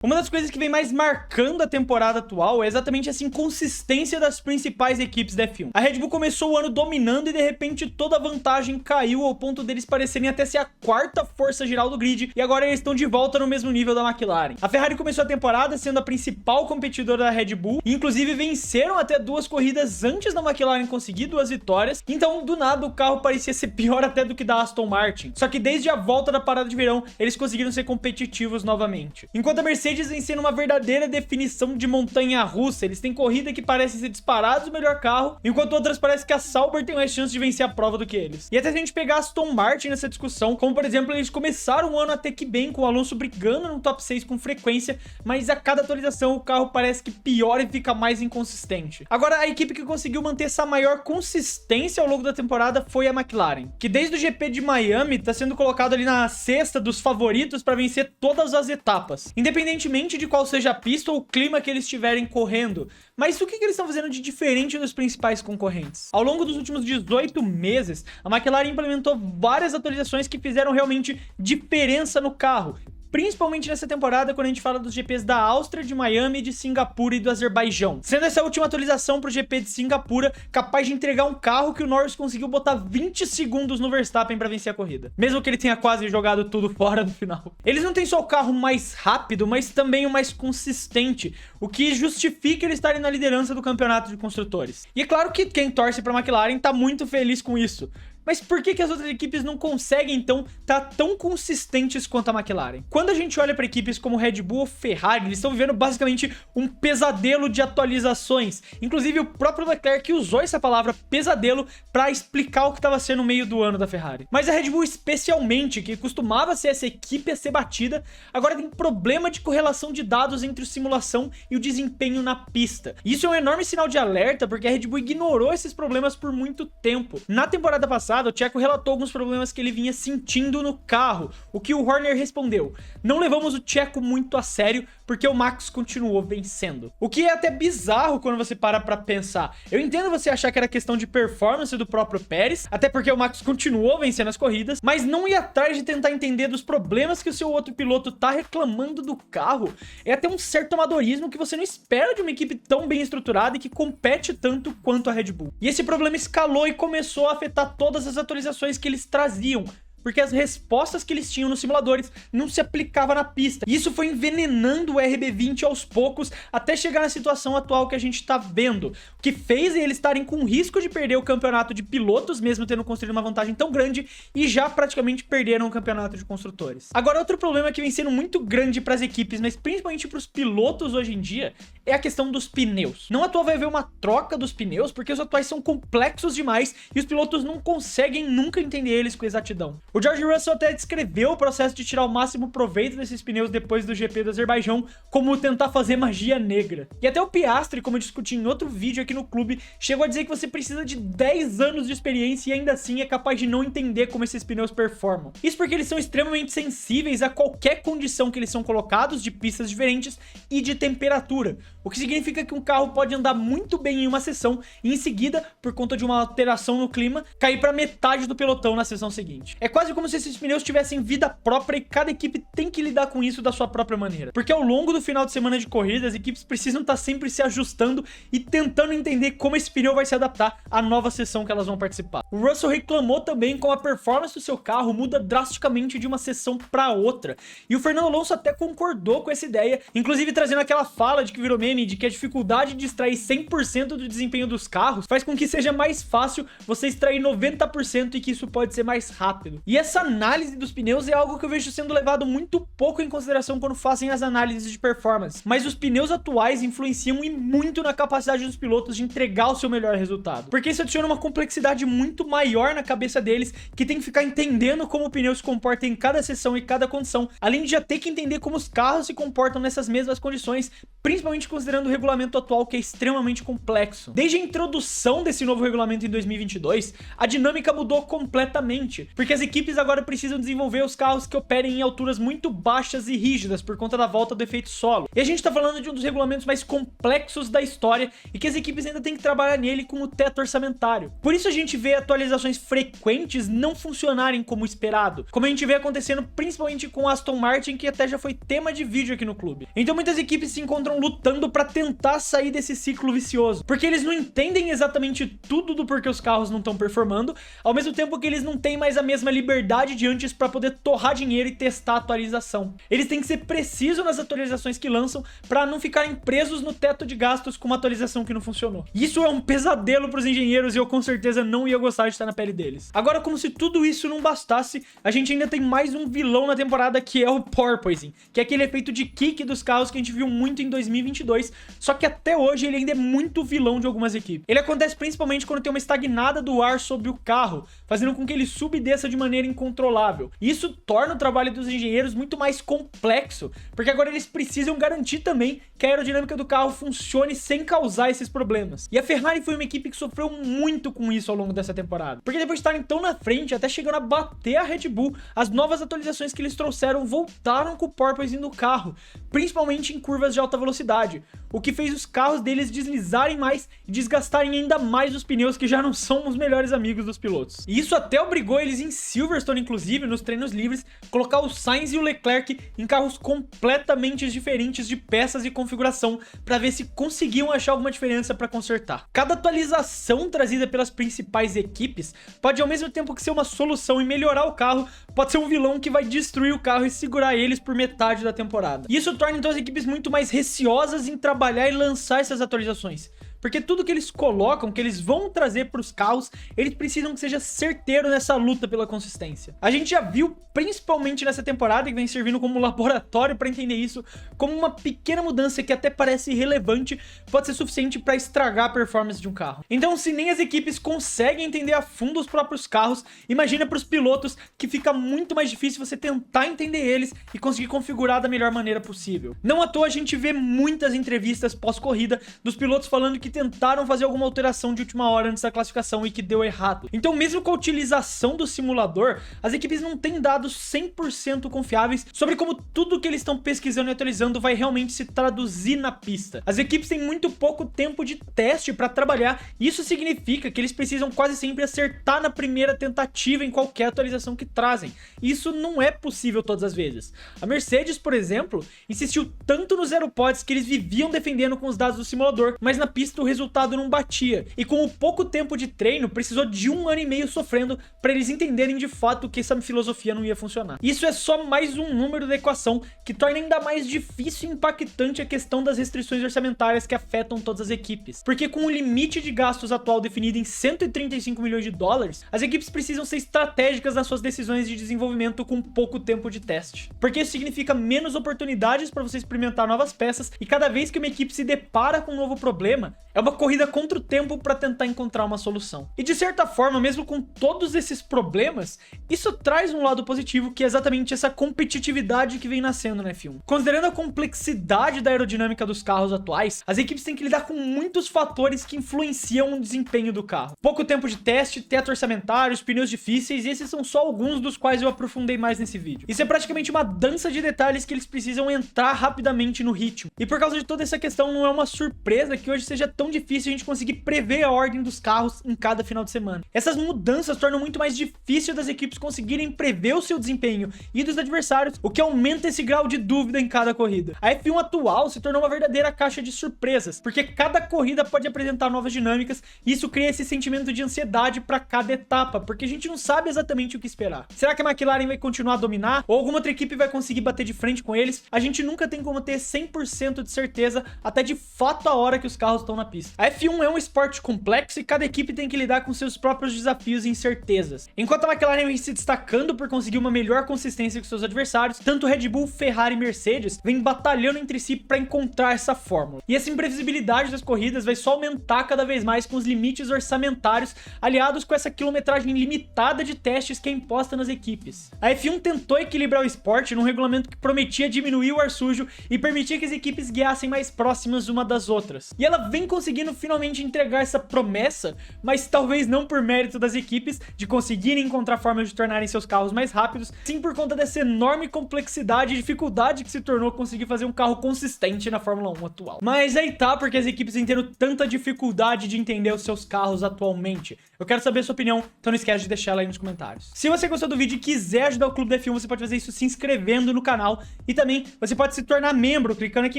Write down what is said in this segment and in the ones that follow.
Uma das coisas que vem mais marcando a temporada atual é exatamente essa inconsistência das principais equipes da F1. A Red Bull começou o ano dominando e de repente toda a vantagem caiu ao ponto deles parecerem até ser a quarta força geral do grid, e agora eles estão de volta no mesmo nível da McLaren. A Ferrari começou a temporada sendo a principal competidora da Red Bull e inclusive venceram até 2 corridas antes da McLaren conseguir 2 vitórias, então do nada o carro parecia ser pior até do que da Aston Martin. Só que desde a volta da parada de verão eles conseguiram ser competitivos novamente. Enquanto a Mercedes vem sendo uma verdadeira definição de montanha-russa, eles têm corrida que parece ser disparados o melhor carro, enquanto outras parece que a Sauber tem mais chance de vencer a prova do que eles. E até se a gente pegar a Aston Martin nessa discussão, como por exemplo, eles começaram o ano até que bem, com o Alonso brigando no top 6 com frequência, mas a cada atualização o carro parece que piora e fica mais inconsistente. Agora, a equipe que conseguiu manter essa maior consistência ao longo da temporada foi a McLaren, que desde o GP de Miami tá sendo colocado ali na cesta dos favoritos para vencer todas as etapas, independentemente de qual seja a pista ou o clima que eles estiverem correndo. Mas o que eles estão fazendo de diferente dos principais concorrentes? Ao longo dos últimos 18 meses, a McLaren implementou várias atualizações que fizeram realmente diferença no carro, principalmente nessa temporada, quando a gente fala dos GPs da Áustria, de Miami, de Singapura e do Azerbaijão. Sendo essa última atualização pro GP de Singapura capaz de entregar um carro que o Norris conseguiu botar 20 segundos no Verstappen para vencer a corrida, mesmo que ele tenha quase jogado tudo fora no final. Eles não têm só o carro mais rápido, mas também o mais consistente, o que justifica eles estarem na liderança do campeonato de construtores. E é claro que quem torce pra McLaren tá muito feliz com isso. Mas por que as outras equipes não conseguem, então, estar tão consistentes quanto a McLaren? Quando a gente olha para equipes como Red Bull ou Ferrari, eles estão vivendo basicamente um pesadelo de atualizações. Inclusive, o próprio Leclerc usou essa palavra pesadelo para explicar o que estava sendo no meio do ano da Ferrari. Mas a Red Bull, especialmente, que costumava ser essa equipe a ser batida, agora tem problema de correlação de dados entre a simulação e o desempenho na pista. Isso é um enorme sinal de alerta, porque a Red Bull ignorou esses problemas por muito tempo. Na temporada passada, o Checo relatou alguns problemas que ele vinha sentindo no carro, o que o Horner respondeu: não levamos o Checo muito a sério, porque o Max continuou vencendo. O que é até bizarro quando você para pra pensar. Eu entendo você achar que era questão de performance do próprio Pérez, até porque o Max continuou vencendo as corridas, mas não ir atrás de tentar entender dos problemas que o seu outro piloto tá reclamando do carro é até um certo amadorismo que você não espera de uma equipe tão bem estruturada e que compete tanto quanto a Red Bull. E esse problema escalou e começou a afetar todas as atualizações que eles traziam, porque as respostas que eles tinham nos simuladores não se aplicavam na pista. E isso foi envenenando o RB20 aos poucos, até chegar na situação atual que a gente tá vendo, o que fez eles estarem com risco de perder o campeonato de pilotos, mesmo tendo construído uma vantagem tão grande, e já praticamente perderam o campeonato de construtores. Agora, outro problema que vem sendo muito grande para as equipes, mas principalmente para os pilotos hoje em dia, é a questão dos pneus. Não à toa vai haver uma troca dos pneus, porque os atuais são complexos demais e os pilotos não conseguem nunca entender eles com exatidão. O George Russell até descreveu o processo de tirar o máximo proveito desses pneus depois do GP do Azerbaijão como tentar fazer magia negra. E até o Piastri, como eu discuti em outro vídeo aqui no clube, chegou a dizer que você precisa de 10 anos de experiência e ainda assim é capaz de não entender como esses pneus performam. Isso porque eles são extremamente sensíveis a qualquer condição que eles são colocados, de pistas diferentes e de temperatura, o que significa que um carro pode andar muito bem em uma sessão e em seguida, por conta de uma alteração no clima, cair para metade do pelotão na sessão seguinte. É quase como se esses pneus tivessem vida própria e cada equipe tem que lidar com isso da sua própria maneira. Porque ao longo do final de semana de corrida, as equipes precisam estar sempre se ajustando e tentando entender como esse pneu vai se adaptar à nova sessão que elas vão participar. O Russell reclamou também como a performance do seu carro muda drasticamente de uma sessão para outra. E o Fernando Alonso até concordou com essa ideia, inclusive trazendo aquela fala de que virou meme, de que a dificuldade de extrair 100% do desempenho dos carros faz com que seja mais fácil você extrair 90% e que isso pode ser mais rápido. E essa análise dos pneus é algo que eu vejo sendo levado muito pouco em consideração quando fazem as análises de performance. Mas os pneus atuais influenciam e muito na capacidade dos pilotos de entregar o seu melhor resultado. Porque isso adiciona uma complexidade muito maior na cabeça deles, que tem que ficar entendendo como o pneu se comporta em cada sessão e cada condição, além de já ter que entender como os carros se comportam nessas mesmas condições, principalmente considerando o regulamento atual, que é extremamente complexo. Desde a introdução desse novo regulamento em 2022, a dinâmica mudou completamente, porque as equipes agora precisam desenvolver os carros que operem em alturas muito baixas e rígidas por conta da volta do efeito solo. E a gente tá falando de um dos regulamentos mais complexos da história e que as equipes ainda têm que trabalhar nele com o teto orçamentário. Por isso a gente vê atualizações frequentes não funcionarem como esperado, como a gente vê acontecendo principalmente com a Aston Martin, que até já foi tema de vídeo aqui no clube. Então muitas equipes se encontram lutando para tentar sair desse ciclo vicioso, porque eles não entendem exatamente tudo do porquê os carros não estão performando, ao mesmo tempo que eles não têm mais a mesma liberdade de antes para poder torrar dinheiro e testar a atualização. Eles têm que ser precisos nas atualizações que lançam para não ficarem presos no teto de gastos com uma atualização que não funcionou. Isso é um pesadelo para os engenheiros e eu com certeza não ia gostar de estar na pele deles. Agora, como se tudo isso não bastasse, a gente ainda tem mais um vilão na temporada, que é o porpoising, que é aquele efeito de kick dos carros que a gente viu muito em 2022, só que até hoje ele ainda é muito vilão de algumas equipes. Ele acontece principalmente quando tem uma estagnada do ar sobre o carro, fazendo com que ele suba e desça de maneira incontrolável. Isso torna o trabalho dos engenheiros muito mais complexo, porque agora eles precisam garantir também que a aerodinâmica do carro funcione sem causar esses problemas. E a Ferrari foi uma equipe que sofreu muito com isso ao longo dessa temporada, porque depois de estarem tão na frente, até chegando a bater a Red Bull, as novas atualizações que eles trouxeram voltaram com o porpoising do carro, principalmente em curvas de alta velocidade, o que fez os carros deles deslizarem mais e desgastarem ainda mais os pneus, que já não são os melhores amigos dos pilotos. E isso até obrigou eles em Silverstone, inclusive, nos treinos livres, colocar o Sainz e o Leclerc em carros completamente diferentes de peças e configuração, para ver se conseguiam achar alguma diferença para consertar. Cada atualização trazida pelas principais equipes pode, ao mesmo tempo que ser uma solução e melhorar o carro, pode ser um vilão que vai destruir o carro e segurar eles por metade da temporada. E isso torna então as equipes muito mais receosas em trabalhar e lançar essas atualizações, porque tudo que eles colocam, que eles vão trazer para os carros, eles precisam que seja certeiro nessa luta pela consistência. A gente já viu, principalmente nessa temporada, que vem servindo como laboratório para entender isso, como uma pequena mudança que até parece irrelevante pode ser suficiente para estragar a performance de um carro. Então, se nem as equipes conseguem entender a fundo os próprios carros, imagina para os pilotos, que fica muito mais difícil você tentar entender eles e conseguir configurar da melhor maneira possível. Não à toa a gente vê muitas entrevistas pós-corrida dos pilotos falando que tentaram fazer alguma alteração de última hora antes da classificação e que deu errado. Então, mesmo com a utilização do simulador, as equipes não têm dados 100% confiáveis sobre como tudo que eles estão pesquisando e atualizando vai realmente se traduzir na pista. As equipes têm muito pouco tempo de teste para trabalhar, e isso significa que eles precisam quase sempre acertar na primeira tentativa em qualquer atualização que trazem. Isso não é possível todas as vezes. A Mercedes, por exemplo, insistiu tanto nos aeropods que eles viviam defendendo com os dados do simulador, mas na pista o resultado não batia, e com o pouco tempo de treino precisou de 1 ano e meio sofrendo para eles entenderem de fato que essa filosofia não ia funcionar. Isso é só mais um número da equação que torna ainda mais difícil e impactante a questão das restrições orçamentárias que afetam todas as equipes, porque com o limite de gastos atual definido em 135 milhões de dólares, as equipes precisam ser estratégicas nas suas decisões de desenvolvimento com pouco tempo de teste, porque isso significa menos oportunidades para você experimentar novas peças, e cada vez que uma equipe se depara com um novo problema, é uma corrida contra o tempo para tentar encontrar uma solução. E de certa forma, mesmo com todos esses problemas, isso traz um lado positivo, que é exatamente essa competitividade que vem nascendo na F1. Considerando a complexidade da aerodinâmica dos carros atuais, as equipes têm que lidar com muitos fatores que influenciam o desempenho do carro. Pouco tempo de teste, teto orçamentário, os pneus difíceis, e esses são só alguns dos quais eu aprofundei mais nesse vídeo. Isso é praticamente uma dança de detalhes que eles precisam entrar rapidamente no ritmo. E por causa de toda essa questão, não é uma surpresa que hoje seja tão difícil a gente conseguir prever a ordem dos carros em cada final de semana. Essas mudanças tornam muito mais difícil das equipes conseguirem prever o seu desempenho e dos adversários, o que aumenta esse grau de dúvida em cada corrida. A F1 atual se tornou uma verdadeira caixa de surpresas, porque cada corrida pode apresentar novas dinâmicas, e isso cria esse sentimento de ansiedade para cada etapa, porque a gente não sabe exatamente o que esperar. Será que a McLaren vai continuar a dominar, ou alguma outra equipe vai conseguir bater de frente com eles? A gente nunca tem como ter 100% de certeza até de fato a hora que os carros estão na pista. A F1 é um esporte complexo e cada equipe tem que lidar com seus próprios desafios e incertezas. Enquanto a McLaren vem se destacando por conseguir uma melhor consistência com seus adversários, tanto Red Bull, Ferrari e Mercedes vêm batalhando entre si para encontrar essa fórmula. E essa imprevisibilidade das corridas vai só aumentar cada vez mais com os limites orçamentários, aliados com essa quilometragem limitada de testes que é imposta nas equipes. A F1 tentou equilibrar o esporte num regulamento que prometia diminuir o ar sujo e permitir que as equipes guiassem mais próximas uma das outras. E ela vem conseguindo finalmente entregar essa promessa, mas talvez não por mérito das equipes de conseguirem encontrar formas de tornarem seus carros mais rápidos, sim por conta dessa enorme complexidade e dificuldade que se tornou conseguir fazer um carro consistente na Fórmula 1 atual. Mas aí tá, porque as equipes vêm tendo tanta dificuldade de entender os seus carros atualmente. Eu quero saber a sua opinião, então não esquece de deixar ela aí nos comentários. Se você gostou do vídeo e quiser ajudar o Clube da F1, você pode fazer isso se inscrevendo no canal e também você pode se tornar membro clicando aqui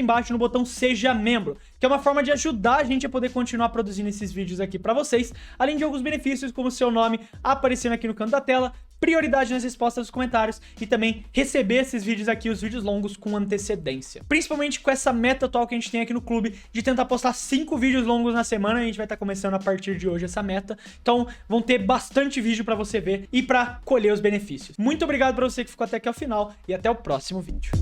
embaixo no botão Seja Membro, que é uma forma de ajudar a gente a poder continuar produzindo esses vídeos aqui pra vocês, além de alguns benefícios como o seu nome aparecendo aqui no canto da tela, prioridade nas respostas dos comentários e também receber esses vídeos aqui, os vídeos longos, com antecedência. Principalmente com essa meta atual que a gente tem aqui no clube de tentar postar 5 vídeos longos na semana. A gente vai estar começando a partir de hoje essa meta. Então vão ter bastante vídeo pra você ver e pra colher os benefícios. Muito obrigado pra você que ficou até aqui ao final e até o próximo vídeo.